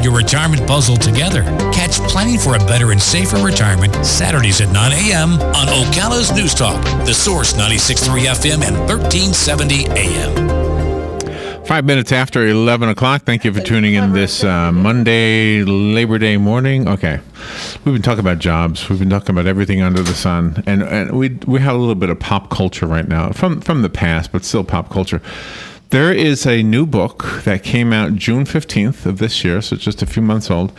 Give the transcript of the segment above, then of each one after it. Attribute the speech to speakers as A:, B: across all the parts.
A: your retirement puzzle together. Catch Planning for a Better and Safer Retirement Saturdays at 9 a.m. on Ocala's News Talk, The Source 96.3 FM and 1370 AM.
B: 5 minutes after 11 o'clock. Thank you for tuning in this Monday, Labor Day morning. Okay. We've been talking about jobs. We've been talking about everything under the sun. And we have a little bit of pop culture right now from the past, but still pop culture. There is a new book that came out June 15th of this year, so it's just a few months old.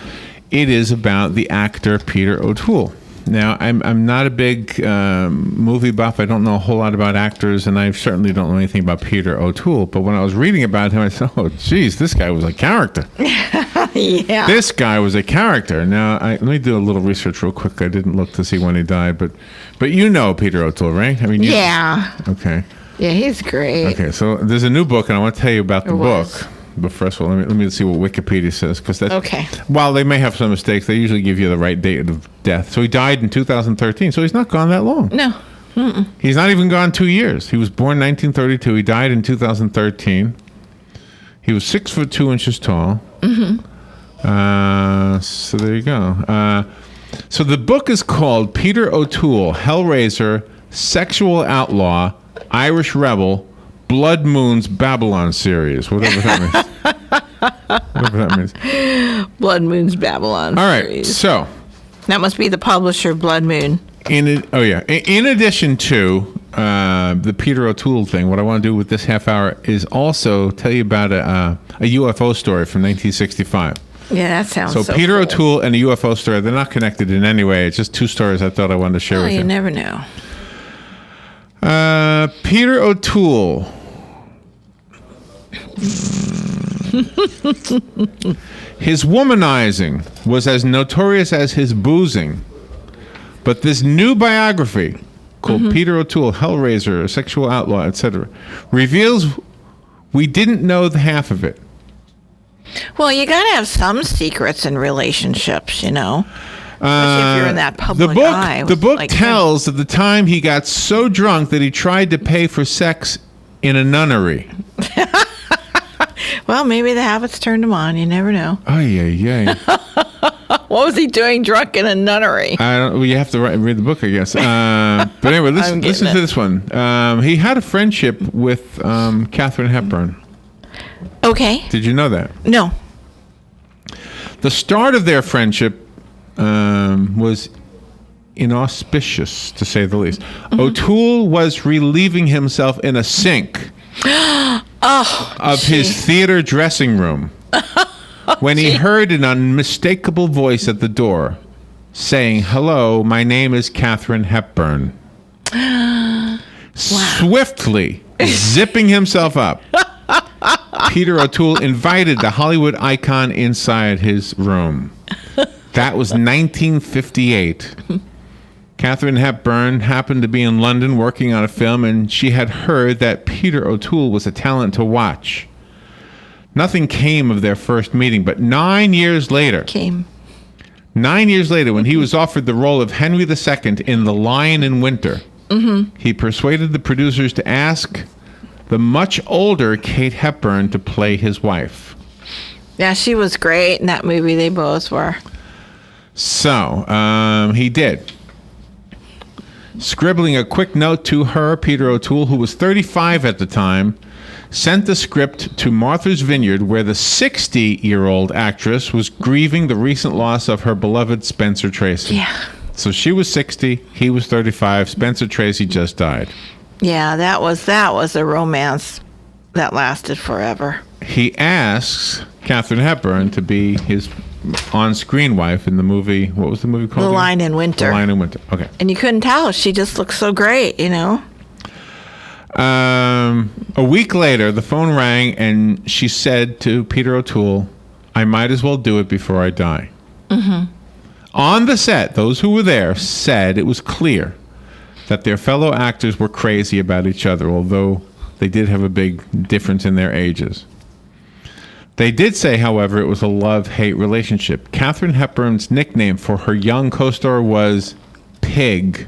B: It is about the actor Peter O'Toole. Now, I'm not a big movie buff. I don't know a whole lot about actors, and I certainly don't know anything about Peter O'Toole. But when I was reading about him, I said, oh, geez, this guy was a character.
C: Yeah.
B: This guy was a character. Now, let me do a little research real quick. I didn't look to see when he died, but you know Peter O'Toole, right? I mean,
C: yeah.
B: Okay.
C: Yeah, he's great.
B: Okay, so there's a new book, and I want to tell you about the book. But first of all, let me see what Wikipedia says.
C: Okay.
B: While they may have some mistakes, they usually give you the right date of death. So he died in 2013, so he's not gone that long.
C: No. Mm-mm.
B: He's not even gone 2 years. He was born 1932. He died in 2013. He was 6'2" tall. Mm-hmm. So there you go. So the book is called Peter O'Toole, Hellraiser, Sexual Outlaw, Irish Rebel, Blood Moon's Babylon series, whatever that means. Whatever that means.
C: Blood Moon's Babylon
B: All right,
C: series.
B: so
C: That must be the publisher, Blood Moon.
B: in addition to the Peter O'Toole thing, what I want to do with this half hour is also tell you about a UFO story from 1965.
C: Yeah, that sounds so
B: Peter
C: cool.
B: O'Toole and a UFO story, they're not connected in any way. It's just two stories I thought I wanted to share with you.
C: You never know.
B: Peter O'Toole. His womanizing was as notorious as his boozing, but this new biography called Peter O'Toole, Hellraiser, Sexual Outlaw, etc., reveals we didn't know the half of it.
C: Well, you got to have some secrets in relationships, you know. Especially if you're in that public eye.
B: The book tells of the time he got so drunk that he tried to pay for sex in a nunnery.
C: Well, maybe the habits turned him on. You never know.
B: Oh, yeah.
C: What was he doing drunk in a nunnery?
B: You have to read the book, I guess. But anyway, listen to this one. He had a friendship with Katharine Hepburn.
C: Okay.
B: Did you know that?
C: No.
B: The start of their friendship was inauspicious, to say the least. Mm-hmm. O'Toole was relieving himself in a sink of his theater dressing room when he heard an unmistakable voice at the door saying, "Hello, my name is Katharine Hepburn." Wow. Swiftly zipping himself up, Peter O'Toole invited the Hollywood icon inside his room. That was 1958. Katharine Hepburn happened to be in London working on a film, and she had heard that Peter O'Toole was a talent to watch. Nothing came of their first meeting, but 9 years later, 9 years later, when he was offered the role of Henry II in The Lion in Winter, he persuaded the producers to ask the much older Kate Hepburn to play his wife.
C: Yeah, she was great in that movie. They both were.
B: So, he did. Scribbling a quick note to her, Peter O'Toole, who was 35 at the time, sent the script to Martha's Vineyard, where the 60-year-old actress was grieving the recent loss of her beloved Spencer Tracy.
C: Yeah.
B: So she was 60, he was 35, Spencer Tracy just died.
C: Yeah, that was a romance that lasted forever.
B: He asks Katharine Hepburn to be his on-screen wife in the movie. What was the movie called?
C: The Lion in Winter.
B: The Lion in Winter. Okay.
C: And you couldn't tell. She just looked so great, you know?
B: A week later, the phone rang, and she said to Peter O'Toole, "I might as well do it before I die." Mm-hmm. On the set, those who were there said it was clear that their fellow actors were crazy about each other, although they did have a big difference in their ages. They did say, however, it was a love-hate relationship. Katharine Hepburn's nickname for her young co-star was Pig.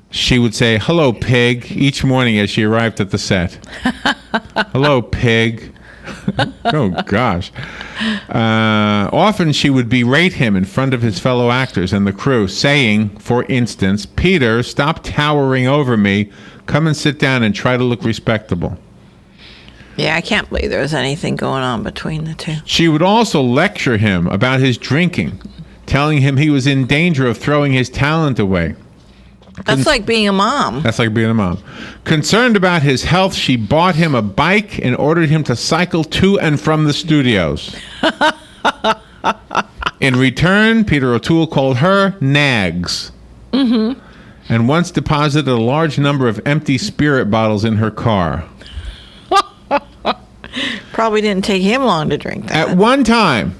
B: She would say, "Hello, Pig," each morning as she arrived at the set. "Hello, Pig." Oh, gosh. Often she would berate him in front of his fellow actors and the crew, saying, for instance, "Peter, stop towering over me. Come and sit down and try to look respectable."
C: Yeah, I can't believe there was anything going on between the two.
B: She would also lecture him about his drinking, telling him he was in danger of throwing his talent away.
C: That's like being a mom.
B: That's like being a mom. Concerned about his health, she bought him a bike and ordered him to cycle to and from the studios. In return, Peter O'Toole called her nags. Mm-hmm. And once deposited a large number of empty spirit bottles in her car.
C: Probably didn't take him long to drink that.
B: At one time,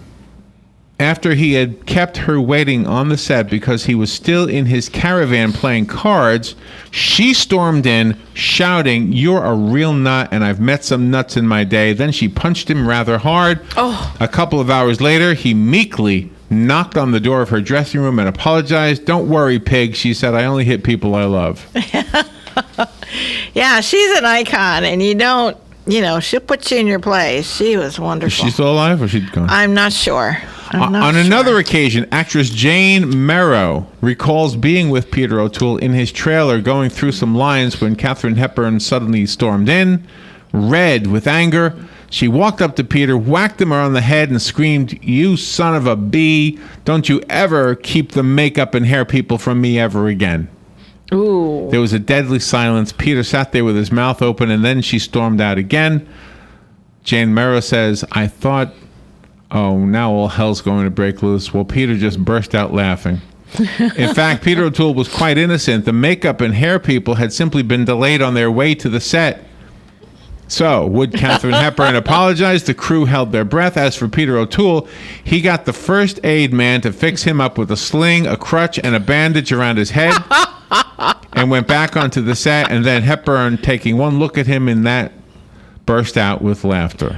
B: after he had kept her waiting on the set because he was still in his caravan playing cards, she stormed in, shouting, "You're a real nut, and I've met some nuts in my day." Then she punched him rather hard.
C: Oh.
B: A couple of hours later, he meekly knocked on the door of her dressing room and apologized. "Don't worry, pig," she said. "I only hit people I love."
C: Yeah, she's an icon, and you don't, she'll put you in your place. She was wonderful.
B: Is she still alive or she's gone?
C: I'm not sure.
B: On another occasion, actress Jane Merrow recalls being with Peter O'Toole in his trailer going through some lines when Katharine Hepburn suddenly stormed in. Red with anger, she walked up to Peter, whacked him around the head, and screamed, "You son of a bee, don't you ever keep the makeup and hair people from me ever again."
C: Ooh.
B: There was a deadly silence. Peter sat there with his mouth open, and then she stormed out again. Jane Merrow says, "I thought, oh, now all hell's going to break loose." Well, Peter just burst out laughing. In fact, Peter O'Toole was quite innocent. The makeup and hair people had simply been delayed on their way to the set. So, would Katharine Hepburn apologize? The crew held their breath. As for Peter O'Toole, he got the first aid man to fix him up with a sling, a crutch, and a bandage around his head, and went back onto the set. And then Hepburn, taking one look at him in that, burst out with laughter.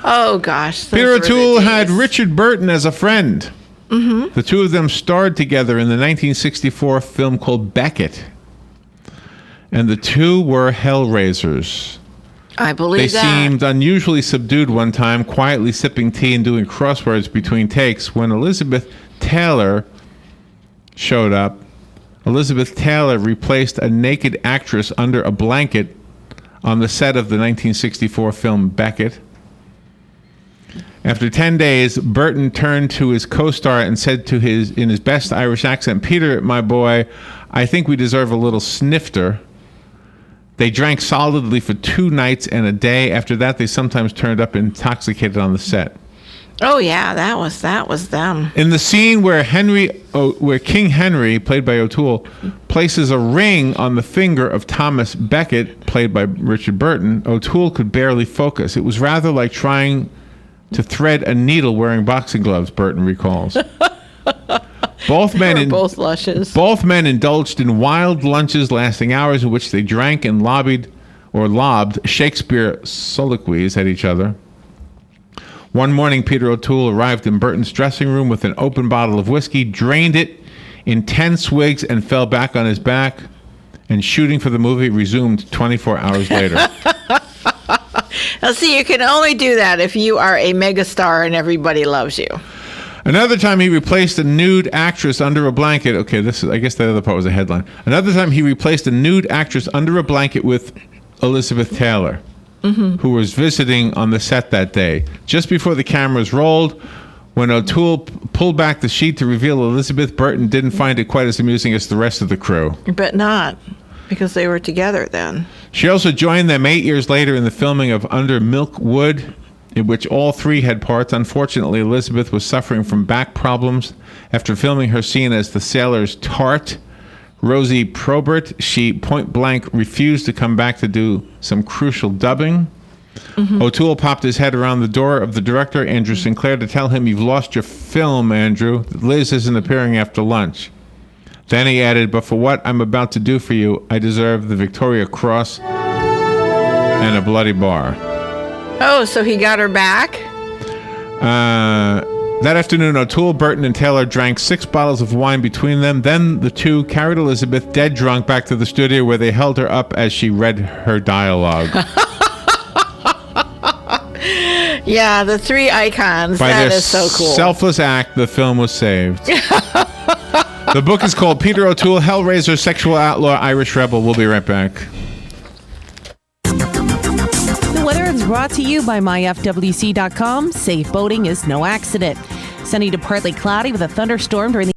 C: Oh, gosh.
B: Peter O'Toole had Richard Burton as a friend. Mm-hmm. The two of them starred together in the 1964 film called Beckett. And the two were Hellraisers.
C: I believe
B: They seemed unusually subdued one time, quietly sipping tea and doing crosswords between takes. When Elizabeth Taylor showed up, Elizabeth Taylor replaced a naked actress under a blanket on the set of the 1964 film Beckett. After 10 days, Burton turned to his co-star and said in his best Irish accent, "Peter, my boy, I think we deserve a little snifter." They drank solidly for 2 nights and a day. After that, they sometimes turned up intoxicated on the set.
C: Oh, yeah, that was them.
B: In the scene where King Henry, played by O'Toole, places a ring on the finger of Thomas Beckett, played by Richard Burton, O'Toole could barely focus. It was rather like trying to thread a needle wearing boxing gloves, Burton recalls. Both men
C: both luscious.
B: Both men indulged in wild lunches lasting hours in which they drank and lobbed Shakespeare soliloquies at each other. One morning, Peter O'Toole arrived in Burton's dressing room with an open bottle of whiskey, drained it in 10 swigs, and fell back on his back. And shooting for the movie resumed 24 hours later.
C: Now, see, you can only do that if you are a megastar and everybody loves you.
B: Another time he replaced a nude actress under a blanket. Okay, I guess the other part was a headline. Another time he replaced a nude actress under a blanket with Elizabeth Taylor, who was visiting on the set that day. Just before the cameras rolled, when O'Toole pulled back the sheet to reveal Elizabeth, Burton didn't find it quite as amusing as the rest of the crew.
C: But not, because they were together then.
B: She also joined them 8 years later in the filming of Under Milk Wood, in which all three had parts. Unfortunately, Elizabeth was suffering from back problems. After filming her scene as the sailor's tart, Rosie Probert, she point-blank refused to come back to do some crucial dubbing. O'Toole popped his head around the door of the director, Andrew Sinclair, to tell him, "You've lost your film, Andrew. Liz isn't appearing after lunch." Then he added, "But for what I'm about to do for you, I deserve the Victoria Cross and a bloody bar."
C: Oh, so he got her back?
B: That afternoon, O'Toole, Burton, and Taylor drank 6 bottles of wine between them. Then the two carried Elizabeth, dead drunk, back to the studio where they held her up as she read her dialogue.
C: Yeah, the three icons.
B: By
C: That
B: their
C: is so cool.
B: selfless act, the film was saved. The book is called Peter O'Toole, Hellraiser, Sexual Outlaw, Irish Rebel. We'll be right back.
D: The weather is brought to you by myfwc.com. Safe boating is no accident. Sunny to partly cloudy with a thunderstorm during the